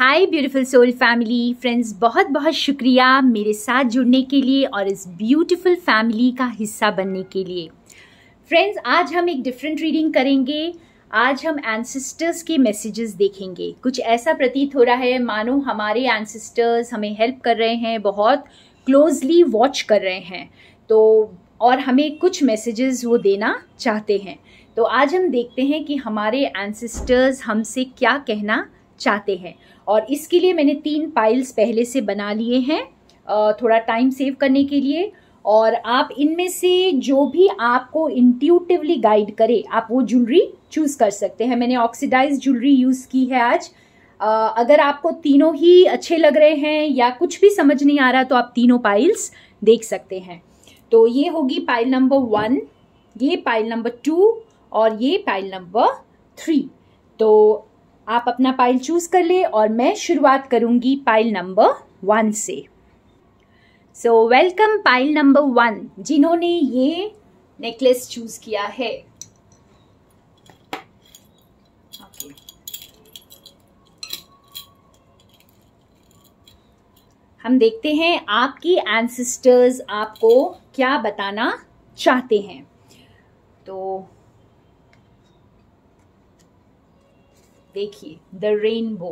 हाय beautiful soul family friends, बहुत बहुत शुक्रिया मेरे साथ जुड़ने के लिए और इस ब्यूटीफुल फैमिली का हिस्सा बनने के लिए। फ्रेंड्स, आज हम एक डिफरेंट रीडिंग करेंगे। आज हम एंसेस्टर्स के मैसेजेस देखेंगे। कुछ ऐसा प्रतीत हो रहा है मानो हमारे एंसेस्टर्स हमें हेल्प कर रहे हैं, बहुत क्लोजली वॉच कर रहे हैं, तो और हमें कुछ मैसेजेस वो देना चाहते हैं। तो आज हम देखते हैं कि हमारे एंसेस्टर्स हमसे क्या कहना चाहते हैं। और इसके लिए मैंने 3 पाइल्स पहले से बना लिए हैं, थोड़ा टाइम सेव करने के लिए। और आप इनमें से जो भी आपको इंट्यूटिवली गाइड करे, आप वो ज्वेलरी चूज कर सकते हैं। मैंने ऑक्सीडाइज ज्वेलरी यूज की है आज। अगर आपको तीनों ही अच्छे लग रहे हैं या कुछ भी समझ नहीं आ रहा तो आप तीनों पाइल्स देख सकते हैं। तो ये होगी पाइल नंबर 1, ये पाइल नंबर 2 और ये पाइल नंबर 3। तो आप अपना पाइल चूज कर ले और मैं शुरुआत करूंगी पाइल नंबर 1 से। सो वेलकम पाइल नंबर 1, जिन्होंने ये नेकलेस चूज किया है। okay. हम देखते हैं आपकी एंसेस्टर्स आपको क्या बताना चाहते हैं। तो देखिए, द रेनबो,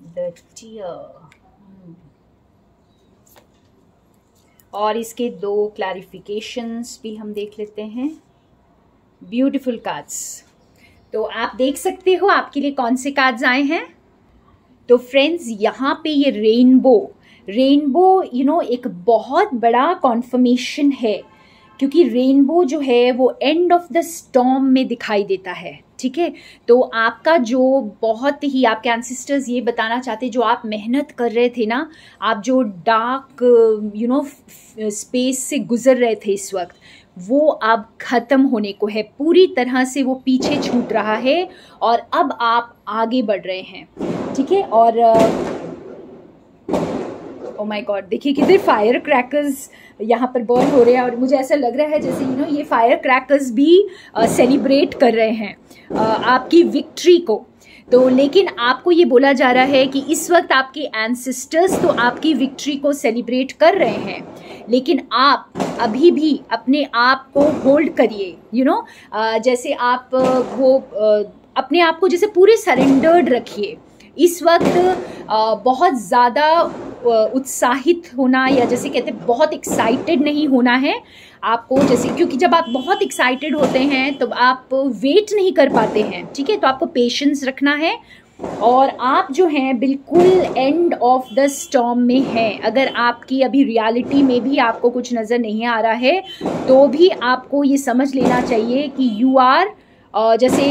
द टीयर, और इसके 2 क्लैरिफिकेशंस भी हम देख लेते हैं। Beautiful cards. तो आप देख सकते हो आपके लिए कौन से कार्ड्स आए हैं। तो फ्रेंड्स, यहाँ पे ये रेनबो एक बहुत बड़ा कॉन्फर्मेशन है, क्योंकि रेनबो जो है वो एंड ऑफ द स्टॉर्म में दिखाई देता है। ठीक है, तो आपका जो बहुत ही आपके एंसेस्टर्स ये बताना चाहते, जो आप मेहनत कर रहे थे ना, आप जो डार्क स्पेस से गुजर रहे थे इस वक्त, वो अब खत्म होने को है। पूरी तरह से वो पीछे छूट रहा है और अब आप आगे बढ़ रहे हैं। ठीक है, और ओ माय गॉड, देखिए कितने फायर क्रैकर्स यहाँ पर बर्न हो रहे हैं। और मुझे ऐसा लग रहा है जैसे ये फायर क्रैकर्स भी सेलिब्रेट कर रहे हैं आपकी विक्ट्री को। तो लेकिन आपको ये बोला जा रहा है कि इस वक्त आपके एंसेस्टर्स तो आपकी विक्ट्री को सेलिब्रेट कर रहे हैं, लेकिन आप अभी भी अपने आप को होल्ड करिए। जैसे आप अपने आप को जैसे पूरे सरेंडर्ड रखिए। इस वक्त बहुत ज़्यादा उत्साहित होना, या जैसे कहते हैं बहुत एक्साइटेड नहीं होना है आपको, जैसे क्योंकि जब आप बहुत एक्साइटेड होते हैं तो आप वेट नहीं कर पाते हैं। ठीक है, तो आपको पेशेंस रखना है और आप जो हैं बिल्कुल एंड ऑफ द स्टॉर्म में हैं। अगर आपकी अभी रियलिटी में भी आपको कुछ नज़र नहीं आ रहा है तो भी आपको ये समझ लेना चाहिए कि यू आर जैसे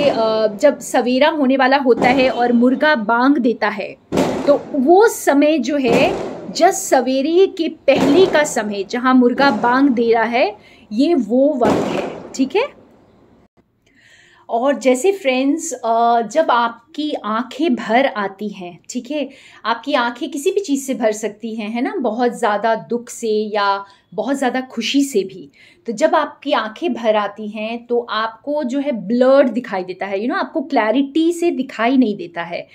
जब सवेरा होने वाला होता है और मुर्गा बांग देता है, तो वो समय जो है जस्ट सवेरे के पहले का समय जहां मुर्गा बांग दे रहा है, ये वो वक्त है। ठीक है, और जैसे फ्रेंड्स, जब आपकी आंखें भर आती हैं, ठीक है, आपकी आंखें किसी भी चीज़ से भर सकती हैं, है ना, बहुत ज़्यादा दुख से या बहुत ज़्यादा खुशी से भी। तो जब आपकी आंखें भर आती हैं तो आपको जो है ब्लर्ड दिखाई देता है, आपको क्लैरिटी से दिखाई नहीं देता है।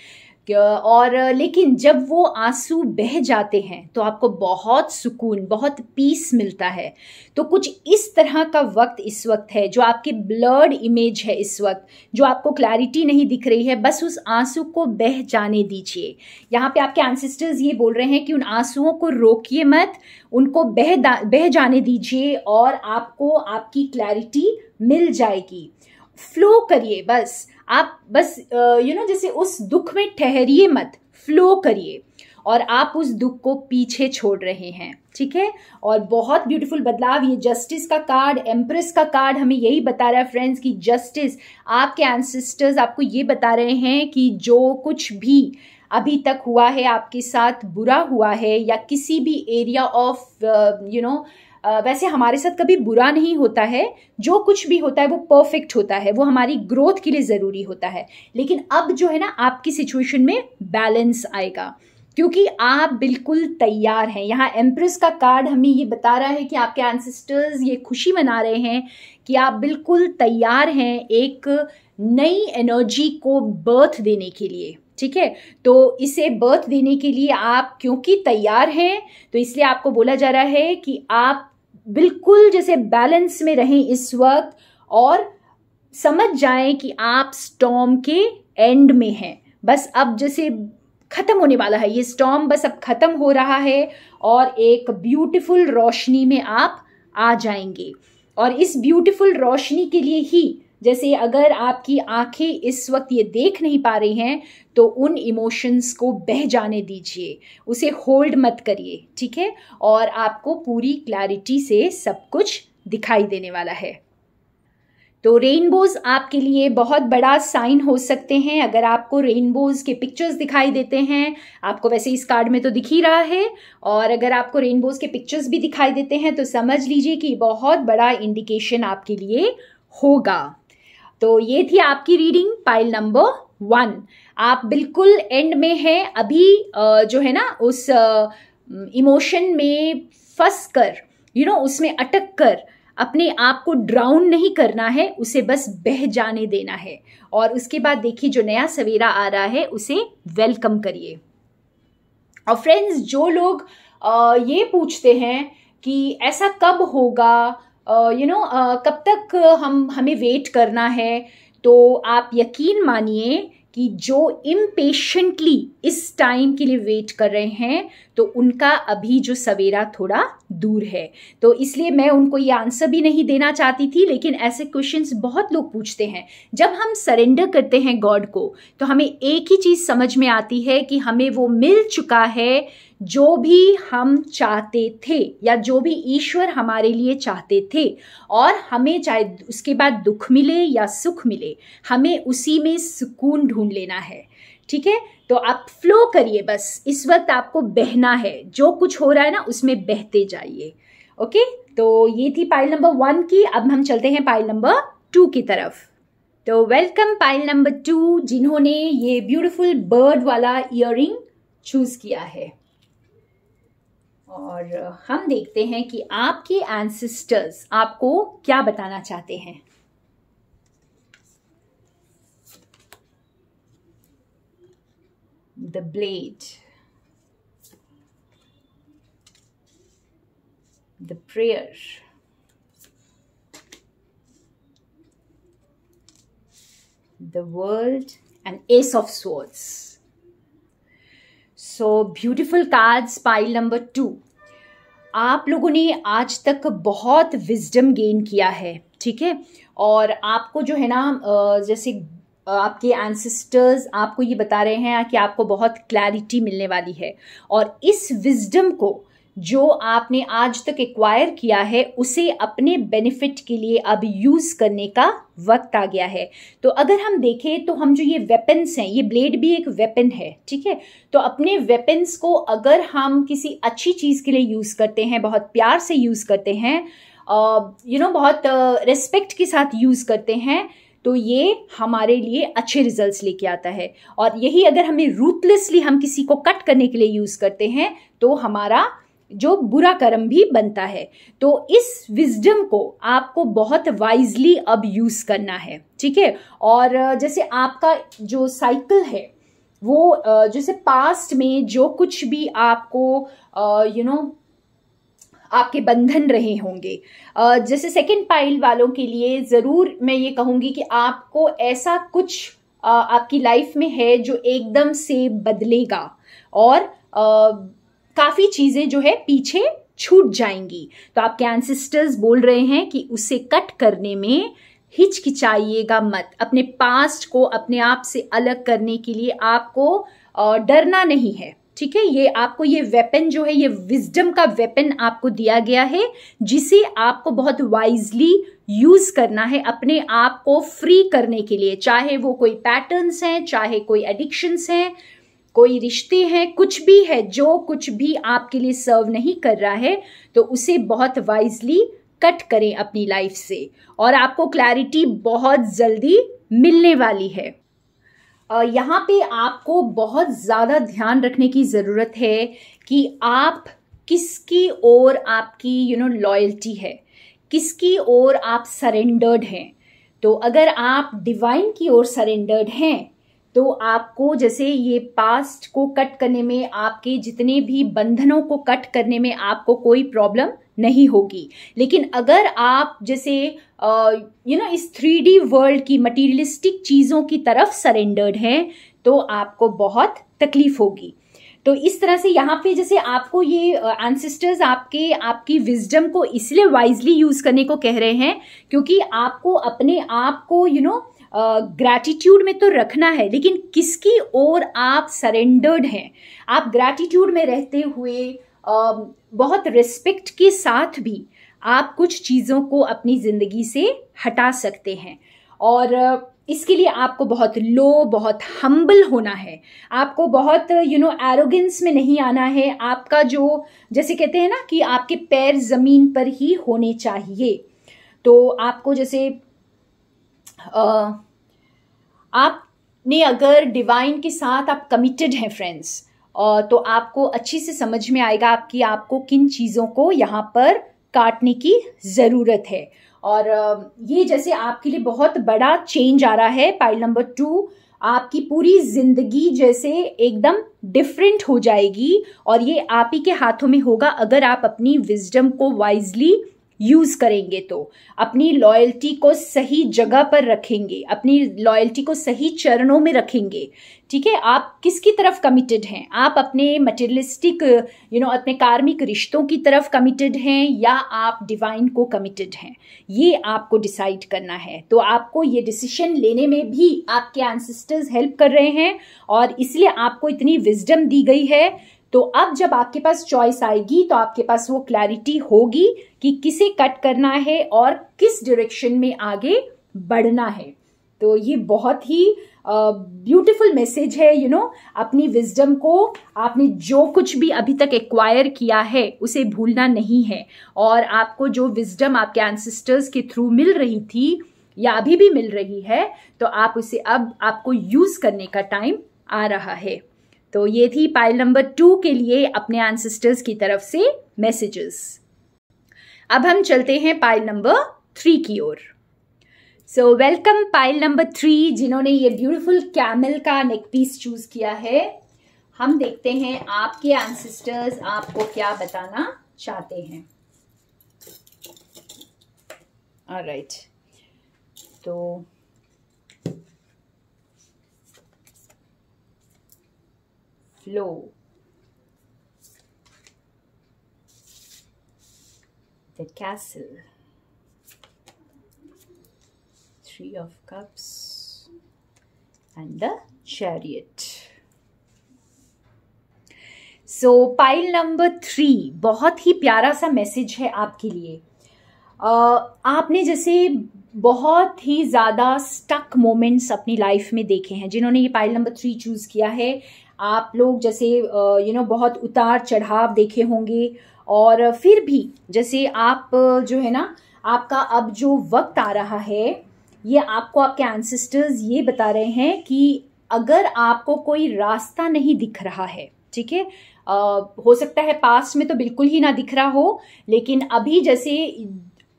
और लेकिन जब वो आंसू बह जाते हैं तो आपको बहुत सुकून, बहुत पीस मिलता है। तो कुछ इस तरह का वक्त इस वक्त है, जो आपके ब्लर्ड इमेज है इस वक्त, जो आपको क्लैरिटी नहीं दिख रही है, बस उस आंसू को बह जाने दीजिए। यहाँ पे आपके एंसेस्टर्स ये बोल रहे हैं कि उन आंसुओं को रोकिए मत, उनको बह जाने दीजिए और आपको आपकी क्लैरिटी मिल जाएगी। फ्लो करिए, बस आप बस जैसे उस दुख में ठहरिए मत, फ्लो करिए। और आप उस दुख को पीछे छोड़ रहे हैं। ठीक है, और बहुत ब्यूटीफुल बदलाव। ये जस्टिस का कार्ड, एम्प्रेस का कार्ड हमें यही बता रहा है फ्रेंड्स कि जस्टिस, आपके एंसेस्टर्स आपको ये बता रहे हैं कि जो कुछ भी अभी तक हुआ है आपके साथ, बुरा हुआ है, या किसी भी एरिया ऑफ वैसे हमारे साथ कभी बुरा नहीं होता है, जो कुछ भी होता है वो परफेक्ट होता है, वो हमारी ग्रोथ के लिए ज़रूरी होता है। लेकिन अब जो है ना, आपकी सिचुएशन में बैलेंस आएगा, क्योंकि आप बिल्कुल तैयार हैं। यहाँ एम्प्रेस का कार्ड हमें ये बता रहा है कि आपके एंसेस्टर्स ये खुशी मना रहे हैं कि आप बिल्कुल तैयार हैं एक नई एनर्जी को बर्थ देने के लिए, ठीक है। तो इसे बर्थ देने के लिए आप क्योंकि तैयार हैं, तो इसलिए आपको बोला जा रहा है कि आप बिल्कुल जैसे बैलेंस में रहें इस वक्त और समझ जाएं कि आप स्टॉर्म के एंड में हैं। बस अब जैसे खत्म होने वाला है ये स्टॉर्म, बस अब खत्म हो रहा है और एक ब्यूटीफुल रोशनी में आप आ जाएंगे। और इस ब्यूटीफुल रोशनी के लिए ही, जैसे अगर आपकी आंखें इस वक्त ये देख नहीं पा रही हैं, तो उन इमोशंस को बह जाने दीजिए, उसे होल्ड मत करिए, ठीक है। और आपको पूरी क्लैरिटी से सब कुछ दिखाई देने वाला है। तो रेनबोज आपके लिए बहुत बड़ा साइन हो सकते हैं। अगर आपको रेनबोज के पिक्चर्स दिखाई देते हैं, आपको वैसे इस कार्ड में तो दिख ही रहा है, और अगर आपको रेनबोज के पिक्चर्स भी दिखाई देते हैं तो समझ लीजिए कि बहुत बड़ा इंडिकेशन आपके लिए होगा। तो ये थी आपकी रीडिंग पाइल नंबर 1। आप बिल्कुल एंड में हैं अभी, जो है ना उस इमोशन में फंस कर, उसमें अटक कर अपने आप को ड्राउन नहीं करना है, उसे बस बह जाने देना है। और उसके बाद देखिए जो नया सवेरा आ रहा है उसे वेलकम करिए। और फ्रेंड्स, जो लोग ये पूछते हैं कि ऐसा कब होगा, कब तक हमें वेट करना है, तो आप यकीन मानिए कि जो इम्पेशेंटली इस टाइम के लिए वेट कर रहे हैं, तो उनका अभी जो सवेरा थोड़ा दूर है। तो इसलिए मैं उनको ये आंसर भी नहीं देना चाहती थी, लेकिन ऐसे क्वेश्चंस बहुत लोग पूछते हैं। जब हम सरेंडर करते हैं गॉड को, तो हमें एक ही चीज़ समझ में आती है कि हमें वो मिल चुका है जो भी हम चाहते थे, या जो भी ईश्वर हमारे लिए चाहते थे। और हमें चाहे उसके बाद दुख मिले या सुख मिले, हमें उसी में सुकून ढूंढ लेना है, ठीक है। तो आप फ्लो करिए, बस इस वक्त आपको बहना है, जो कुछ हो रहा है ना उसमें बहते जाइए। ओके, तो ये थी पाइल नंबर 1 की। अब हम चलते हैं पाइल नंबर 2 की तरफ। तो वेलकम पाइल नंबर 2, जिन्होंने ये ब्यूटीफुल बर्ड वाला इयररिंग चूज किया है। और हम देखते हैं कि आपके एंसेस्टर्स आपको क्या बताना चाहते हैं। The blade, the prayer, the world, and Ace of Swords. So beautiful cards, pile number 2. आप लोगों ने आज तक बहुत विजडम गेन किया है, ठीक है। और आपको जो है ना, जैसे आपके एंसेस्टर्स आपको ये बता रहे हैं कि आपको बहुत क्लैरिटी मिलने वाली है। और इस विजडम को जो आपने आज तक एक्वायर किया है, उसे अपने बेनिफिट के लिए अब यूज करने का वक्त आ गया है। तो अगर हम देखें तो हम जो ये वेपन्स हैं, ये ब्लेड भी एक वेपन है, ठीक है। तो अपने वेपन्स को अगर हम किसी अच्छी चीज के लिए यूज करते हैं, बहुत प्यार से यूज करते हैं, बहुत रिस्पेक्ट के साथ यूज करते हैं, तो ये हमारे लिए अच्छे रिजल्ट्स लेके आता है। और यही अगर हमें रूथलेसली हम किसी को कट करने के लिए यूज करते हैं, तो हमारा जो बुरा कर्म भी बनता है। तो इस विजडम को आपको बहुत वाइजली अब यूज करना है, ठीक है। और जैसे आपका जो साइकिल है, वो जैसे पास्ट में जो कुछ भी आपको आपके बंधन रहे होंगे, जैसे सेकंड पाइल वालों के लिए जरूर मैं ये कहूंगी कि आपको ऐसा कुछ आपकी लाइफ में है जो एकदम से बदलेगा, और काफी चीजें जो है पीछे छूट जाएंगी। तो आपके एंसेस्टर्स बोल रहे हैं कि उसे कट करने में हिचकिचाइएगा मत। अपने पास्ट को अपने आप से अलग करने के लिए आपको डरना नहीं है, ठीक है। ये आपको ये वेपन जो है, ये विजडम का वेपन आपको दिया गया है, जिसे आपको बहुत वाइजली यूज करना है अपने आप को फ्री करने के लिए। चाहे वो कोई पैटर्न्स हैं, चाहे कोई एडिक्शंस हैं, कोई रिश्ते हैं, कुछ भी है, जो कुछ भी आपके लिए सर्व नहीं कर रहा है, तो उसे बहुत वाइजली कट करें अपनी लाइफ से, और आपको क्लैरिटी बहुत जल्दी मिलने वाली है। यहाँ पे आपको बहुत ज़्यादा ध्यान रखने की ज़रूरत है कि आप किसकी ओर आपकी लॉयल्टी है, किसकी ओर आप सरेंडर्ड हैं। तो अगर आप डिवाइन की ओर सरेंडर्ड हैं तो आपको जैसे ये पास्ट को कट करने में, आपके जितने भी बंधनों को कट करने में आपको कोई प्रॉब्लम नहीं होगी। लेकिन अगर आप जैसे इस 3D वर्ल्ड की मटीरियलिस्टिक चीज़ों की तरफ सरेंडर्ड हैं तो आपको बहुत तकलीफ होगी। तो इस तरह से यहाँ पे जैसे आपको ये एंसेस्टर्स आपकी विजडम को इसलिए वाइजली यूज करने को कह रहे हैं क्योंकि आपको अपने आप को ग्रैटिट्यूड में तो रखना है, लेकिन किसकी ओर आप सरेंडर्ड हैं। आप ग्रैटिट्यूड में रहते हुए बहुत रिस्पेक्ट के साथ भी आप कुछ चीज़ों को अपनी ज़िंदगी से हटा सकते हैं। और इसके लिए आपको बहुत लो, बहुत हम्बल होना है। आपको बहुत एरोगेंस में नहीं आना है। आपका जो जैसे कहते हैं ना कि आपके पैर ज़मीन पर ही होने चाहिए। तो आपको जैसे आपने अगर डिवाइन के साथ आप कमिटेड हैं फ्रेंड्स, तो आपको अच्छी से समझ में आएगा कि आपको किन चीज़ों को यहाँ पर काटने की ज़रूरत है। और ये जैसे आपके लिए बहुत बड़ा चेंज आ रहा है। पाइल नंबर 2, आपकी पूरी जिंदगी जैसे एकदम डिफरेंट हो जाएगी और ये आप ही के हाथों में होगा अगर आप अपनी विजडम को वाइजली यूज करेंगे। तो अपनी लॉयल्टी को सही जगह पर रखेंगे, अपनी लॉयल्टी को सही चरणों में रखेंगे। ठीक है, आप किसकी तरफ कमिटेड हैं? आप अपने मटेरियलिस्टिक अपने कार्मिक रिश्तों की तरफ कमिटेड हैं या आप डिवाइन को कमिटेड हैं? ये आपको डिसाइड करना है। तो आपको ये डिसीजन लेने में भी आपके एंसेस्टर्स हेल्प कर रहे हैं और इसलिए आपको इतनी विजडम दी गई है। तो अब जब आपके पास चॉइस आएगी तो आपके पास वो क्लैरिटी होगी कि किसे कट करना है और किस डायरेक्शन में आगे बढ़ना है। तो ये बहुत ही ब्यूटीफुल मैसेज है। अपनी विजडम को आपने जो कुछ भी अभी तक एक्वायर किया है उसे भूलना नहीं है। और आपको जो विजडम आपके एंसेस्टर्स के थ्रू मिल रही थी या अभी भी मिल रही है तो आप उसे अब आपको यूज करने का टाइम आ रहा है। तो ये थी पाइल नंबर 2 के लिए अपने एंसेस्टर्स की तरफ से मैसेजेस। अब हम चलते हैं पाइल नंबर 3 की ओर। सो वेलकम पाइल नंबर 3, जिन्होंने ये ब्यूटीफुल कैमल का नेक पीस चूज किया है। हम देखते हैं आपके एंसेस्टर्स आपको क्या बताना चाहते हैं। ऑलराइट, तो flow, the castle, 3 of cups and the chariot. So pile number 3 बहुत ही प्यारा सा मैसेज है आपके लिए। आपने जैसे बहुत ही ज़्यादा स्टक मोमेंट्स अपनी लाइफ में देखे हैं। जिन्होंने ये पाइल नंबर 3 चूज़ किया है, आप लोग जैसे बहुत उतार चढ़ाव देखे होंगे और फिर भी जैसे आप जो है ना, आपका अब जो वक्त आ रहा है ये आपको आपके एंसेस्टर्स ये बता रहे हैं कि अगर आपको कोई रास्ता नहीं दिख रहा है, ठीक है, हो सकता है पास्ट में तो बिल्कुल ही ना दिख रहा हो, लेकिन अभी जैसे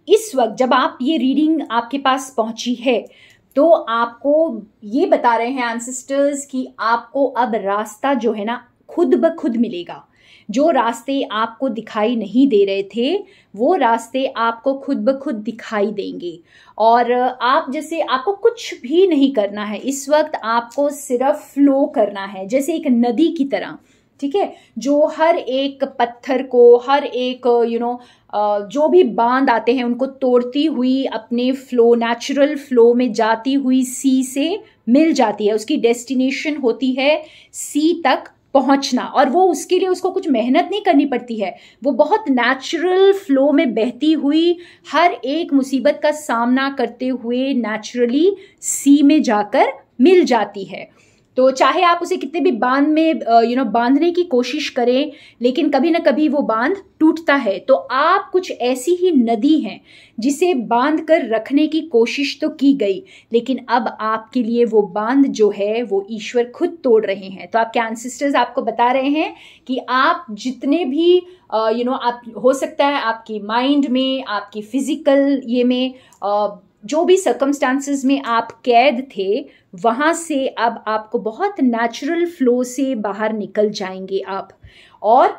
इस वक्त जब आप ये रीडिंग आपके पास पहुंची है तो आपको ये बता रहे हैं एंसेस्टर्स कि आपको अब रास्ता जो है ना खुद ब खुद मिलेगा। जो रास्ते आपको दिखाई नहीं दे रहे थे वो रास्ते आपको खुद ब खुद दिखाई देंगे। और आप जैसे आपको कुछ भी नहीं करना है इस वक्त, आपको सिर्फ फ्लो करना है जैसे एक नदी की तरह। ठीक है, जो हर एक पत्थर को, हर एक जो भी बांध आते हैं उनको तोड़ती हुई अपने फ्लो, नेचुरल फ्लो में जाती हुई सी से मिल जाती है। उसकी डेस्टिनेशन होती है सी तक पहुंचना, और वो उसके लिए उसको कुछ मेहनत नहीं करनी पड़ती है। वो बहुत नेचुरल फ्लो में बहती हुई हर एक मुसीबत का सामना करते हुए नेचुरली सी में जाकर मिल जाती है। तो चाहे आप उसे कितने भी बांध में बांधने की कोशिश करें, लेकिन कभी ना कभी वो बांध टूटता है। तो आप कुछ ऐसी ही नदी हैं जिसे बांध कर रखने की कोशिश तो की गई, लेकिन अब आपके लिए वो बांध जो है वो ईश्वर खुद तोड़ रहे हैं। तो आपके एंसेस्टर्स आपको बता रहे हैं कि आप जितने भी आप हो सकता है आपकी माइंड में, आपकी फिजिकल ये में जो भी सर्कमस्टांसेस में आप कैद थे, वहां से अब आपको बहुत नेचुरल फ्लो से बाहर निकल जाएंगे आप, और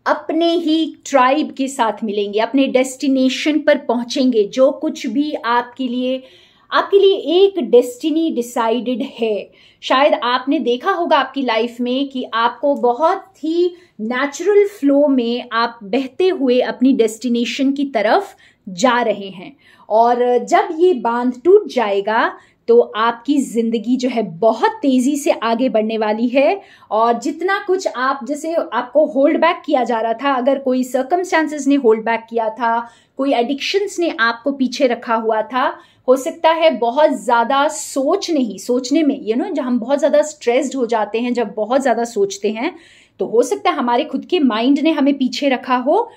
अपने ही ट्राइब के साथ मिलेंगे, अपने डेस्टिनेशन पर पहुंचेंगे। जो कुछ भी आपके लिए एक डेस्टिनी डिसाइडेड है। शायद आपने देखा होगा आपकी लाइफ में कि आपको बहुत ही नेचुरल फ्लो में आप बहते हुए अपनी डेस्टिनेशन की तरफ जा रहे हैं, और जब ये बांध टूट जाएगा तो आपकी जिंदगी जो है बहुत तेजी से आगे बढ़ने वाली है। और जितना कुछ आप जैसे आपको होल्ड बैक किया जा रहा था, अगर कोई सर्कमस्टांसेस ने होल्ड बैक किया था, कोई एडिक्शंस ने आपको पीछे रखा हुआ था, हो सकता है बहुत ज्यादा सोचने में जब हम बहुत ज्यादा स्ट्रेस्ड हो जाते हैं, जब बहुत ज्यादा सोचते हैं, तो हो सकता है हमारे खुद के माइंड ने हमें पीछे रखा हो,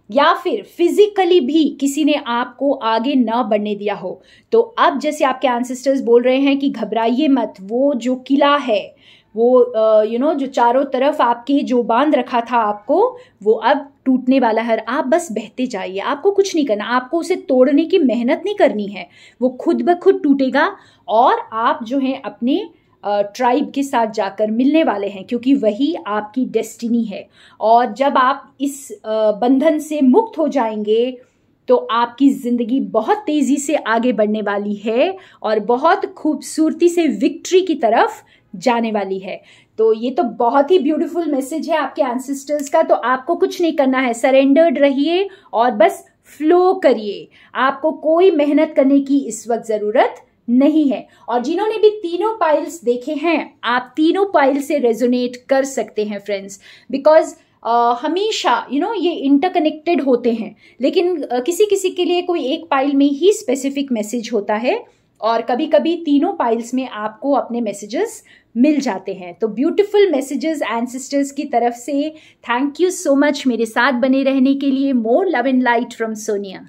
या फिर फिजिकली भी किसी ने आपको आगे ना बढ़ने दिया हो। तो अब जैसे आपके एंसेस्टर्स बोल रहे हैं कि घबराइए मत, वो जो किला है, वो जो चारों तरफ आपके जो बांध रखा था आपको, वो अब टूटने वाला है। आप बस बहते जाइए, आपको कुछ नहीं करना, आपको उसे तोड़ने की मेहनत नहीं करनी है, वो खुद ब खुद टूटेगा और आप जो है अपने ट्राइब के साथ जाकर मिलने वाले हैं, क्योंकि वही आपकी डेस्टिनी है। और जब आप इस बंधन से मुक्त हो जाएंगे तो आपकी जिंदगी बहुत तेजी से आगे बढ़ने वाली है और बहुत खूबसूरती से विक्ट्री की तरफ जाने वाली है। तो ये तो बहुत ही ब्यूटीफुल मैसेज है आपके एंसेस्टर्स का। तो आपको कुछ नहीं करना है, सरेंडर्ड रहिए और बस फ्लो करिए। आपको कोई मेहनत करने की इस वक्त जरूरत नहीं है। और जिन्होंने भी तीनों पाइल्स देखे हैं, आप तीनों पाइल से रेजोनेट कर सकते हैं फ्रेंड्स, बिकॉज हमेशा ये इंटरकनेक्टेड होते हैं, लेकिन किसी किसी के लिए कोई एक पाइल में ही स्पेसिफिक मैसेज होता है, और कभी कभी तीनों पाइल्स में आपको अपने मैसेजेस मिल जाते हैं। तो ब्यूटीफुल मैसेजेस एंसेस्टर्स की तरफ से। थैंक यू सो मच मेरे साथ बने रहने के लिए। More love and light from Sonia.